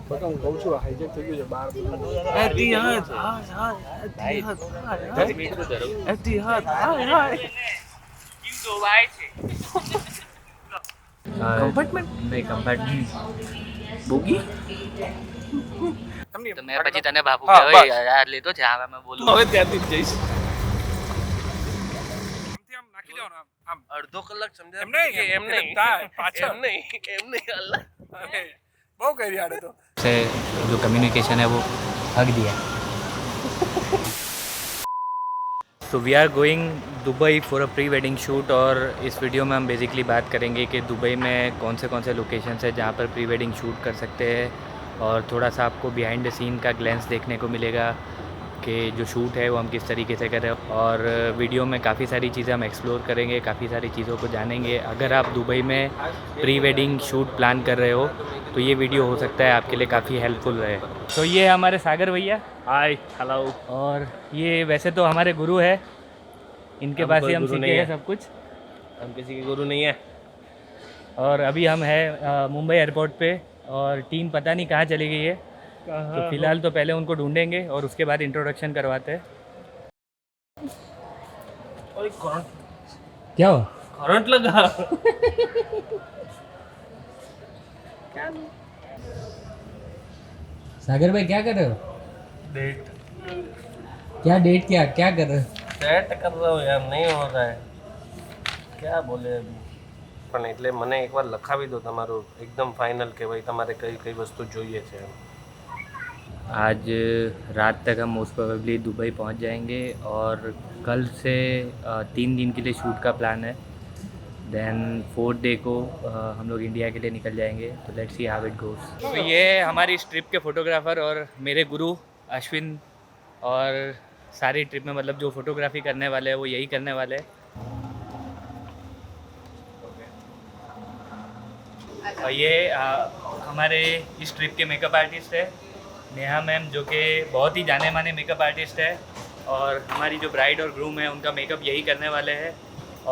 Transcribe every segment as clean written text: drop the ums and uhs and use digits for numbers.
બકા હું કહું છું હાઈજેક થઈ ગયું છે બાર એતિહાદ કમ્પાર્ટમેન્ટ નહીં કમ્પાર્ટમેન્ટ બોગી તો મેં પછી તને બાપુ કહેવાય યાર લેતો છે હવે મેં બોલું હવે ત્યાંથી જ જઈશ અડધો કલાક સમજાય એમ નહીં, કે એમ નહીં પાછળ. એમ નહીં અલ્લાહ બહુ કરી આડે તો से जो कम्युनिकेशन है वो हक दिया तो we are going Dubai for a pre wedding shoot और इस वीडियो में हम बेसिकली बात करेंगे कि दुबई में कौन से लोकेशंस है जहाँ पर प्री वेडिंग शूट कर सकते हैं और थोड़ा सा आपको बिहाइंड द सीन का ग्लैंस देखने को मिलेगा कि जो शूट है वो हम किस तरीके से कर रहे हैं और वीडियो में काफ़ी सारी चीज़ें हम एक्सप्लोर करेंगे, काफ़ी सारी चीज़ों को जानेंगे। अगर आप दुबई में प्री वेडिंग शूट प्लान कर रहे हो तो ये वीडियो हो सकता है आपके लिए काफ़ी हेल्पफुल रहे। तो ये हमारे सागर भैया, हाय हेलो और ये वैसे तो हमारे गुरु है, इनके हम पास कोई ही हम गुरु सीखे नहीं हैं है। सब कुछ। हम किसी के गुरु नहीं है और अभी हम हैं मुंबई एयरपोर्ट पे और टीम पता नहीं कहाँ चली गई है, तो फिलहाल तो पहले उनको ढूंढेंगे और उसके बाद इंट्रोडक्शन करवाते हैं। ओए क्या हुआ? करंट लगा सागर भाई क्या कर रहे हो? डेट क्या डेट क्या क्या कर रहे हो? સેટ कर रहा हूँ यार नहीं हो रहा है क्या बोले अभी પણ એટલે મને એકવાર લખાવી દો તમારું એકદમ ફાઇનલ કે ભાઈ તમારે કઈ કઈ વસ્તુ જોઈએ છે એમ आज रात तक हम मोस्ट प्रोबेबली दुबई पहुंच जाएंगे और कल से 3 दिन के लिए शूट का प्लान है। देन 4th डे को हम लोग इंडिया के लिए निकल जाएंगे। तो let's see how it goes. तो ये हमारी इस ट्रिप के फोटोग्राफर और मेरे गुरु अश्विन, और सारी ट्रिप में मतलब जो फोटोग्राफी करने वाले हैं वो यही करने वाले हैं। और ये हमारे इस ट्रिप के मेकअप आर्टिस्ट है नेहा मैम, जो कि बहुत ही जाने माने मेकअप आर्टिस्ट है, और हमारी जो ब्राइड और ग्रूम है उनका मेकअप यही करने वाले हैं।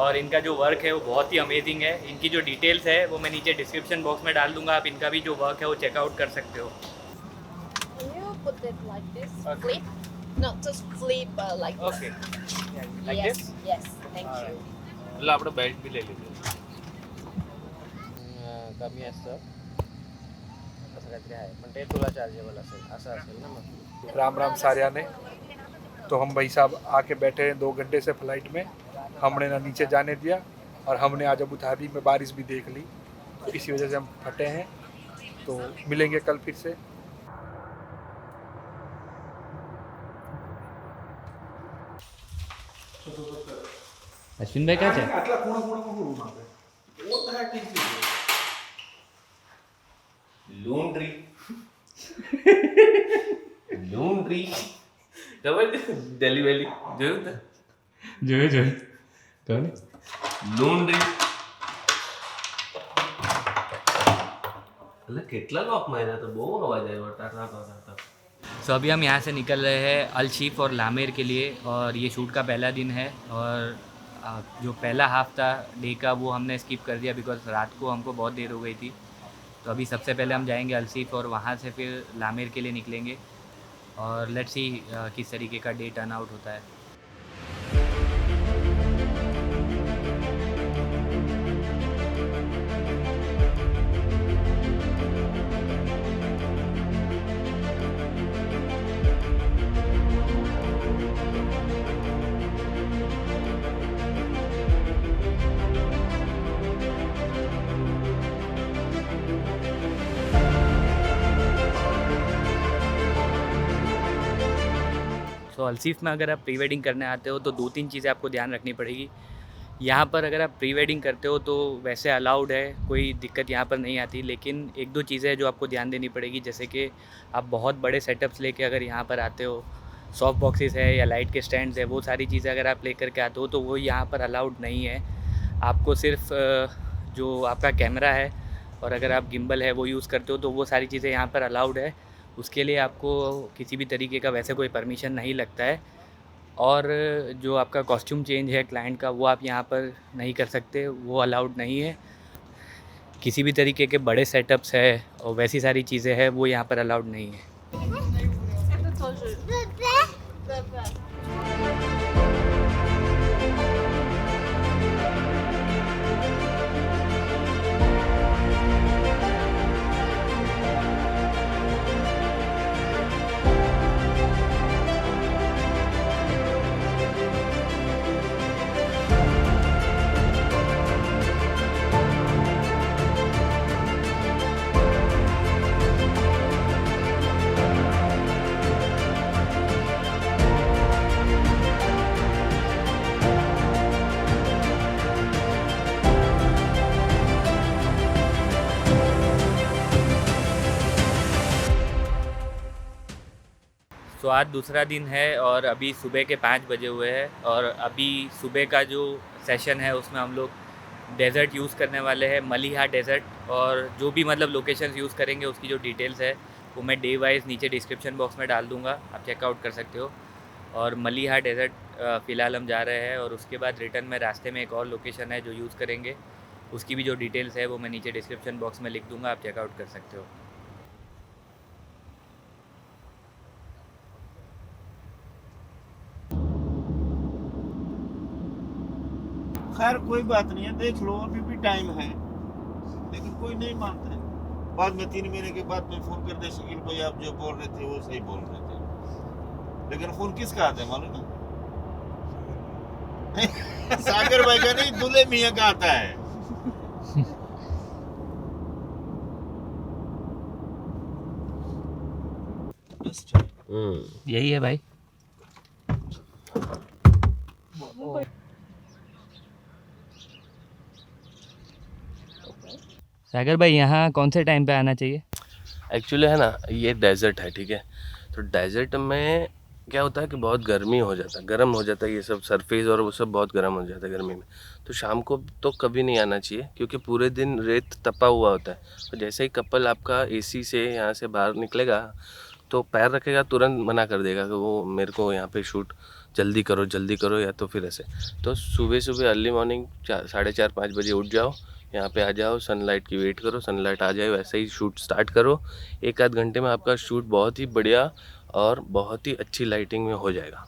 और इनका जो वर्क है वो बहुत ही अमेजिंग है। इनकी जो डिटेल्स है वो मैं नीचे डिस्क्रिप्शन बॉक्स में डाल दूंगा, आप इनका भी जो वर्क है वो चेकआउट कर सकते हो। Can you put it like this? Okay. Flip? No, just flip like this. Okay Yes, yes. Thank you. એટલે આપણે બેલ્ટ બી લઈ લીધું कमी असतं असं काहीतरी आहे पण ते तुला चार्जेबल असेल असं असेल ना मग राम राम सारिया ने। तो हम भाई साहब आके बैठे हैं 2 घंटे से फ्लाइट में, हमने ना नीचे जाने दिया और हमने आज अबू धाबी में बारिश भी देख ली, तो इसी वजह से हम फटे हैं। तो मिलेंगे कल फिर से। अश्विन भाई क्या है? આટલા ખૂણા રૂમ આપે લૂન્ડ્રી લૂન્ડ્રી ખબર છે દિલ્હી વેલી જોયું તે जो कौन? લૂન્ડ્રી એટલે કેટલા લોક માર્યા તો બહુ અવાજ આવ્યો ટાટા ટાટા सो अभी हम यहाँ से निकल रहे हैं अल शीफ और लामेर के लिए, और ये शूट का पहला दिन है। और जो पहला हाफ था डे का वो हमने स्किप कर दिया बिकॉज रात को हमको बहुत देर हो गई थी। तो अभी सबसे पहले हम जाएंगे अल शीफ और वहाँ से फिर लामेर के लिए निकलेंगे, और लेट्स सी किस तरीके का डे टर्न आउट होता है। तो अलसीफ में अगर आप प्री वेडिंग करने आते हो तो 2-3 चीज़ें आपको ध्यान रखनी पड़ेगी। यहाँ पर अगर आप प्री वेडिंग करते हो तो वैसे अलाउड है, कोई दिक्कत यहाँ पर नहीं आती, लेकिन 1-2 चीज़ें जो आपको ध्यान देनी पड़ेगी, जैसे कि आप बहुत बड़े सेटअप्स लेके अगर यहाँ पर आते हो, सॉफ्ट बॉक्सेस है या लाइट के स्टैंड्स है, वो सारी चीज़ें अगर आप लेकर के आते हो तो वो यहाँ पर अलाउड नहीं है। आपको सिर्फ जो आपका कैमरा है और अगर आप गिम्बल है वो यूज़ करते हो तो वो सारी चीज़ें यहाँ पर अलाउड है। उसके लिए आपको किसी भी तरीके का वैसे कोई परमिशन नहीं लगता है। और जो आपका कॉस्ट्यूम चेंज है क्लाइंट का, वो आप यहाँ पर नहीं कर सकते, वो अलाउड नहीं है। किसी भी तरीके के बड़े सेटअप्स है और वैसी सारी चीज़ें हैं वो यहाँ पर अलाउड नहीं है। तो आज दूसरा दिन है और अभी सुबह के 5 बजे हुए हैं और अभी सुबह का जो सेशन है उसमें हम लोग डेज़र्ट यूज़ करने वाले हैं, मलिहा डेज़र्ट। और जो भी मतलब लोकेशंस यूज़ करेंगे उसकी जो डिटेल्स है वो मैं डे वाइज नीचे डिस्क्रिप्शन बॉक्स में डाल दूँगा, आप चेकआउट कर सकते हो। और मलिहा डेज़र्ट फ़िलहाल हम जा रहे हैं और उसके बाद रिटर्न में रास्ते में एक और लोकेशन है जो यूज़ करेंगे, उसकी भी जो डिटेल्स है वो मैं नीचे डिस्क्रिप्शन बॉक्स में लिख दूँगा, आप चेकआउट कर सकते हो। खैर कोई बात नहीं है, देख लो अभी भी टाइम है, लेकिन कोई नहीं मानता है। बाद में 3 महीने के बाद में फोन कर दे, शकील भाई आप जो बोल रहे थे वो सही बोल रहे थे, लेकिन फोन किसका आता है मालूम है? सागर भाई का नहीं, दूल्हे मियां का आता है। यही है भाई। सागर भाई यहाँ कौन से टाइम पे आना चाहिए? एक्चुअली है ना, ये डेजर्ट है, ठीक है। तो डेजर्ट में क्या होता है कि बहुत गर्मी हो जाता है, गर्म हो जाता है, ये सब सरफेस और वो सब बहुत गर्म हो जाता है गर्मी में। तो शाम को तो कभी नहीं आना चाहिए क्योंकि पूरे दिन रेत तपा हुआ होता है। तो जैसे ही कपल आपका एसी से यहाँ से बाहर निकलेगा तो पैर रखेगा, तुरंत मना कर देगा कि वो मेरे को यहाँ पे शूट जल्दी करो, या तो फिर ऐसे। तो सुबह सुबह अर्ली मॉर्निंग 4:30-5 बजे उठ जाओ, यहाँ पे आ जाओ, सनलाइट की वेट करो, सनलाइट आ जाए वैसे ही शूट स्टार्ट करो। 1 आध घंटे में आपका शूट बहुत ही बढ़िया और बहुत ही अच्छी लाइटिंग में हो जाएगा।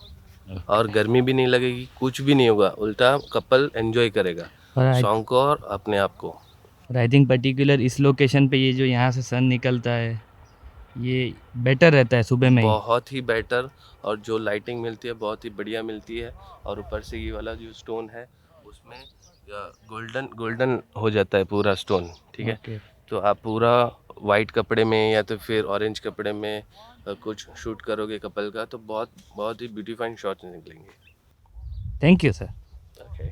और गर्मी भी नहीं लगेगी, कुछ भी नहीं होगा, उल्टा कपल एंजॉय करेगा सॉन्ग को और अपने आप को। और आई थिंक पर्टिकुलर इस लोकेशन पे ये जो यहाँ से सन निकलता है ये बेटर रहता है सुबह में ही। बहुत ही बेटर, और जो लाइटिंग मिलती है बहुत ही बढ़िया मिलती है। और ऊपर से ये वाला जो स्टोन है उसमें गोल्डन हो जाता है पूरा स्टोन, ठीक है। Okay. तो आप पूरा वाइट कपड़े में या तो फिर ऑरेंज कपड़े में कुछ शूट करोगे कपल का तो बहुत ही ब्यूटीफाइंग शॉट्स निकलेंगे। Thank you sir. Okay,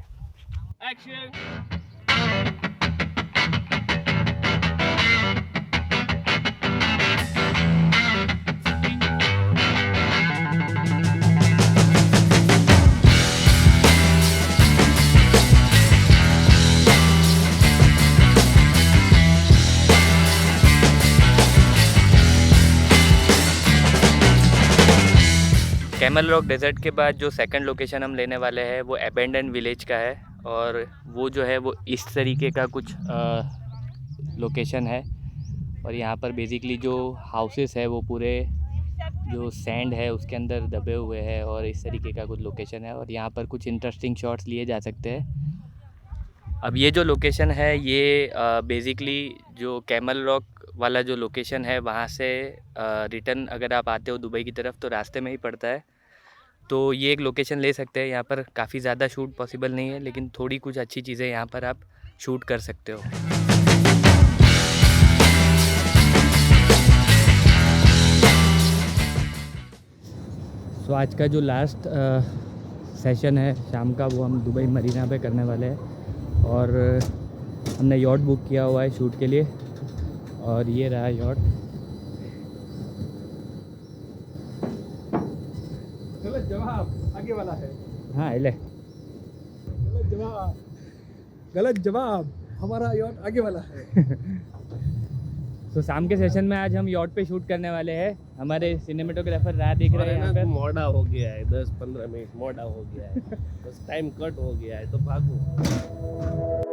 Camel Rock Desert के बाद जो सेकंड लोकेशन हम लेने वाले हैं वो एबेंडन विलेज का है और वो जो है वो इस तरीके का कुछ लोकेशन है। और यहाँ पर बेसिकली जो हाउसेस है वो पूरे जो सैंड है उसके अंदर दबे हुए हैं और इस तरीके का कुछ लोकेशन है और यहाँ पर कुछ इंटरेस्टिंग शॉट्स लिए जा सकते हैं। अब ये जो लोकेशन है ये बेसिकली जो कैमल रॉक वाला जो लोकेशन है वहाँ से रिटर्न अगर आप आते हो दुबई की तरफ तो रास्ते में ही पड़ता है। तो ये एक लोकेशन ले सकते हैं। यहाँ पर काफ़ी ज़्यादा शूट पॉसिबल नहीं है लेकिन थोड़ी कुछ अच्छी चीज़ें यहाँ पर आप शूट कर सकते हो। तो आज का जो लास्ट सेशन है शाम का वो हम दुबई मरीना पे करने वाले हैं और हमने यॉट बुक किया हुआ है शूट के लिए और ये रहा यॉट। गलत जवाब, आगे वाला है। हाँ ले गलत जवाब, हमारा यॉट आगे वाला है। तो शाम के सेशन में आज हम यॉट पे शूट करने वाले हैं। हमारे सिनेमेटोग्राफर राह देख रहे हैं यहाँ पे। मोड़ा हो गया है, 10-15 मिनट मोड़ा हो गया है, बस टाइम कट हो गया है तो भागो।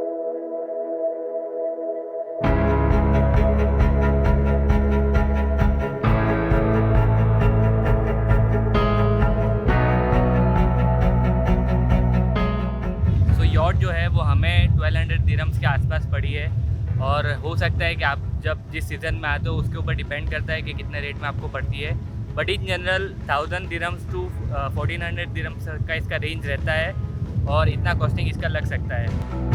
दिरहम्स के आसपास पड़ी है। और हो सकता है कि आप जब जिस सीज़न में आते हो उसके ऊपर डिपेंड करता है कि कितने रेट में आपको पड़ती है, but in general 1000 dirhams to 1400 dirhams का इसका रेंज रहता है और इतना कॉस्टिंग इसका लग सकता है।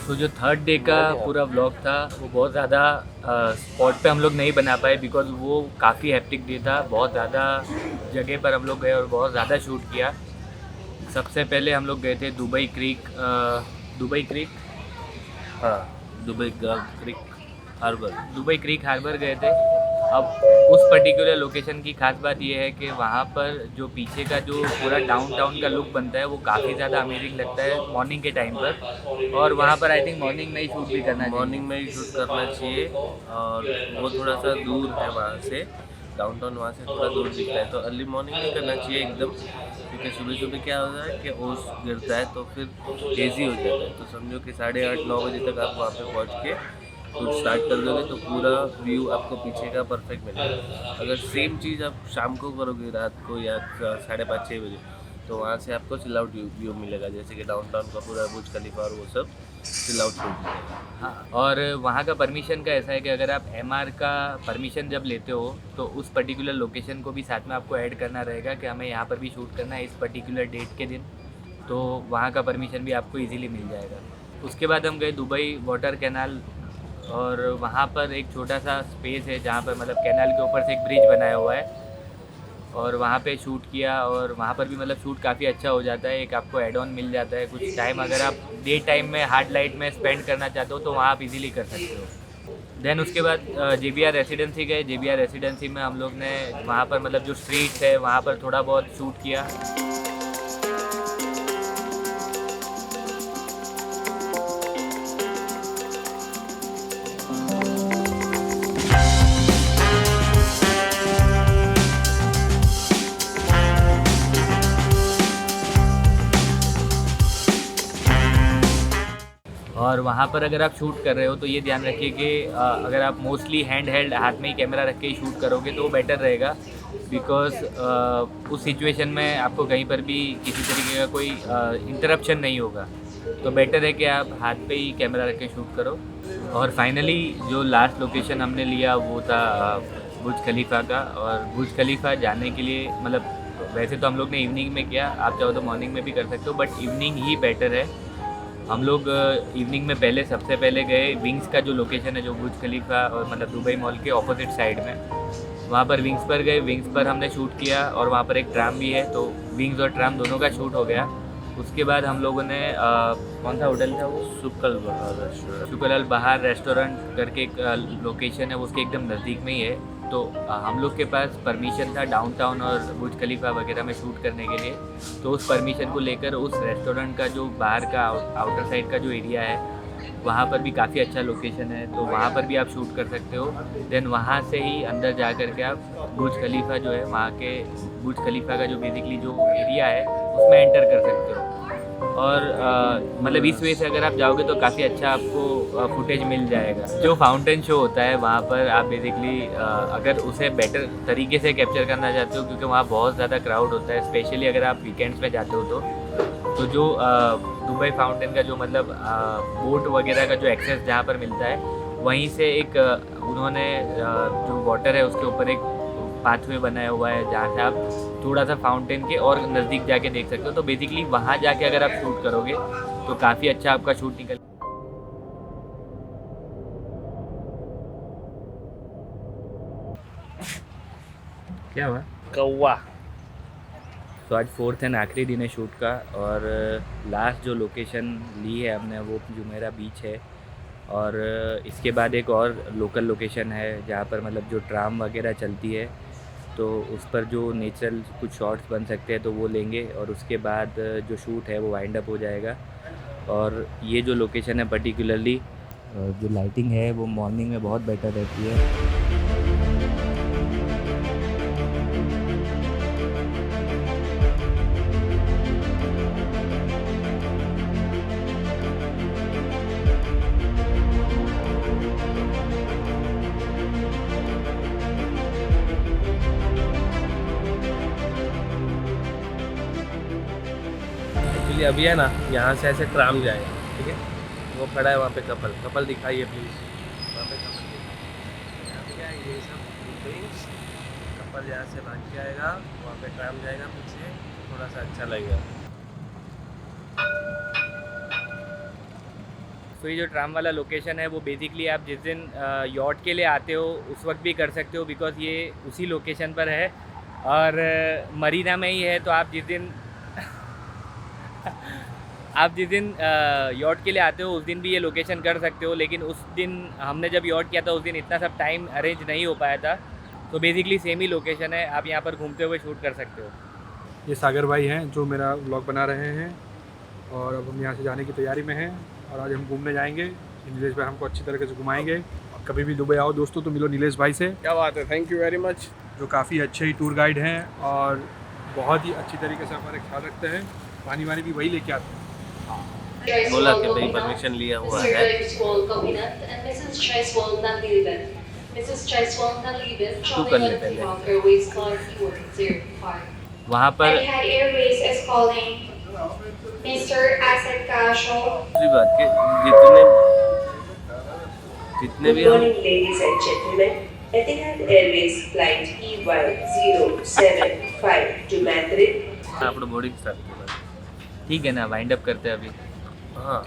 तो जो थर्ड डे का पूरा व्लॉग था वो बहुत ज़्यादा स्पॉट पे हम लोग नहीं बना पाए बिकॉज वो काफ़ी हैप्टिक डे था। बहुत ज़्यादा जगह पर हम लोग गए और बहुत ज़्यादा शूट किया। सबसे पहले हम लोग गए थे दुबई क्रीक हाँ, दुबई क्रीक हार्बर गए थे। अब उस पर्टिकुलर लोकेशन की खास बात ये है कि वहाँ पर जो पीछे का जो पूरा डाउनटाउन का लुक बनता है वो काफ़ी ज़्यादा अमेजिंग लगता है मॉर्निंग के टाइम पर। और वहाँ पर आई थिंक मॉर्निंग में ही शूट भी करना चाहिए। मॉर्निंग में ही शूट करना चाहिए और वो थोड़ा सा दूर है वहाँ से, डाउनटाउन वहाँ से थोड़ा दूर दिखता है, तो अर्ली मॉर्निंग नहीं करना चाहिए एकदम, क्योंकि सुबह सुबह क्या होता है कि ओस गिरता है तो फिर हेज़ी हो जाता है। तो समझो कि 8:30-9 बजे तक आप वहाँ पे पहुँच के शूट स्टार्ट कर दोगे तो पूरा व्यू आपको पीछे का परफेक्ट मिलेगा। अगर सेम चीज़ आप शाम को करोगे रात को या 5:30-6 बजे तो वहाँ से आपको चिल आउट व्यू मिलेगा, जैसे कि डाउनटाउन का पूरा बुर्ज खलीफा और वो सब चिल आउट शूट मिलेगा। हाँ, और वहाँ का परमिशन का ऐसा है कि अगर आप MR का परमिशन जब लेते हो तो उस पर्टिकुलर लोकेशन को भी साथ में आपको ऐड करना रहेगा कि हमें यहाँ पर भी शूट करना है इस पर्टिकुलर डेट के दिन, तो वहाँ का परमिशन भी आपको इजीली मिल जाएगा। उसके बाद हम गए दुबई वाटर कैनाल और वहाँ पर एक छोटा सा स्पेस है जहाँ पर मतलब कैनाल के ऊपर से एक ब्रिज बनाया हुआ है और वहाँ पे शूट किया और वहाँ पर भी मतलब शूट काफ़ी अच्छा हो जाता है। एक आपको एड ऑन मिल जाता है कुछ टाइम, अगर आप डे टाइम में हार्ड लाइट में स्पेंड करना चाहते हो तो वहाँ आप इजीली कर सकते हो। देन उसके बाद JBR रेसिडेंसी गए। JBR रेसिडेंसी में हम लोग ने वहाँ पर मतलब जो स्ट्रीट्स है वहाँ पर थोड़ा बहुत शूट किया। और वहाँ पर अगर आप शूट कर रहे हो तो ये ध्यान रखिए कि अगर आप मोस्टली हैंड हेल्ड हाथ में ही कैमरा रख के ही शूट करोगे तो वो बेटर रहेगा, बिकॉज उस सिचुएशन में आपको कहीं पर भी किसी तरीके का कोई इंटरप्शन नहीं होगा, तो बेटर है कि आप हाथ पे ही कैमरा रख के शूट करो। और फाइनली जो लास्ट लोकेशन हमने लिया वो था बुर्ज खलीफा का। और बुर्ज खलीफा जाने के लिए मतलब वैसे तो हम लोग ने इवनिंग में किया, आप चाहो तो मॉर्निंग में भी कर सकते हो, बट इवनिंग ही बेटर है। हम लोग इवनिंग में सबसे पहले गए विंग्स का जो लोकेशन है जो बुर्ज खलीफा और मतलब दुबई मॉल के ऑपोजिट साइड में, वहाँ पर विंग्स पर गए। विंग्स पर हमने शूट किया और वहाँ पर एक ट्राम भी है, तो विंग्स और ट्राम दोनों का शूट हो गया। उसके बाद हम लोगों ने कौन सा होटल था वो, शुक्ल अल बहार रेस्टोरेंट करके एक लोकेशन है, वो उसके एकदम नज़दीक में ही है। तो हम लोग के पास परमिशन था डाउनटाउन और बुर्ज खलीफा वगैरह में शूट करने के लिए, तो उस परमिशन को लेकर उस रेस्टोरेंट का जो बाहर का आउटर साइड का जो एरिया है वहाँ पर भी काफ़ी अच्छा लोकेशन है, तो वहाँ पर भी आप शूट कर सकते हो। देन वहाँ से ही अंदर जा कर के आप बुर्ज खलीफा जो है वहाँ के बुर्ज खलीफा का जो बेसिकली जो एरिया है उसमें एंटर कर सकते हो। और मतलब इस वे से अगर आप जाओगे तो काफ़ी अच्छा आपको फुटेज मिल जाएगा। जो फाउंटेन शो होता है वहाँ पर आप बेसिकली अगर उसे बेटर तरीके से कैप्चर करना चाहते हो, क्योंकि वहाँ बहुत ज़्यादा क्राउड होता है, स्पेशली अगर आप वीकेंड्स में जाते हो तो जो दुबई फाउंटेन का जो मतलब बोट वगैरह का जो एक्सेस जहाँ पर मिलता है वहीं से एक उन्होंने जो वाटर है उसके ऊपर एक पाथवे बनाया हुआ है जहाँ से आप थोड़ा सा फाउंटेन के और नज़दीक जाके देख सकते हो। तो बेसिकली वहाँ जाके अगर आप शूट करोगे तो काफ़ी अच्छा आपका शूट निकल। क्या हुआ? कौवा। तो आज 4th एंड आखिरी दिन है शूट का और लास्ट जो लोकेशन ली है हमने वो जुमेरा बीच है। और इसके बाद एक और लोकल लोकेशन है जहाँ पर मतलब जो ट्राम वगैरह चलती है तो उस पर जो नेचुरल कुछ शॉट्स बन सकते हैं तो वो लेंगे और उसके बाद जो शूट है वो वाइंड अप हो जाएगा। और ये जो लोकेशन है पर्टिकुलरली और जो लाइटिंग है वो मॉर्निंग में बहुत बेटर रहती है। एक्चुअली अभी है ना, यहाँ से ऐसे ट्राम जाएगा, ठीक है, वो खड़ा है वहाँ पे कपल दिखाइए प्लीज़, वहाँ पे कपल दिखाइए। यहाँ पे क्या है, ये सब थिंग्स, कपल यहाँ से भाग के आएगा, वहाँ पे ट्राम जाएगा पीछे, थोड़ा सा अच्छा लगेगा। तो ये जो ट्राम वाला लोकेशन है वो बेसिकली आप जिस दिन यॉट के लिए आते हो उस वक्त भी कर सकते हो, बिकॉज़ ये उसी लोकेशन पर है और मरीना में ही है। तो आप जिस दिन यॉट के लिए आते हो उस दिन भी ये लोकेशन कर सकते हो, लेकिन उस दिन हमने जब यॉट किया था उस दिन इतना सब टाइम अरेंज नहीं हो पाया था। तो बेसिकली सेम ही लोकेशन है, आप यहाँ पर घूमते हुए शूट कर सकते हो। ये सागर भाई हैं जो मेरा व्लॉग बना रहे हैं और अब हम यहाँ से जाने की तैयारी में हैं और आज हम घूमने जाएंगे। नीलेश भाई हमको अच्छी तरीके से घुमाएंगे। कभी भी दुबई आओ दोस्तों तो मिलो नीलेश भाई से। क्या बात है, थैंक यू वेरी मच। जो काफ़ी अच्छे ही टूर गाइड हैं और बहुत ही अच्छी तरीके से हमारे ख्याल रखते हैं। पानी वानी भी वही लेके आते हैं। बोला कि भाई परमिशन लिया हुआ है। तू कर ले पहले। वहाँ पर दूसरी बात कि जितने भी हम ladies and gentlemen. Etihad Airways flight EY075 to Madrid. આપણે બોર્ડિંગ સ્ટાર્ટ ठीक है ना, वाइंड अप करते हैं अभी। हाँ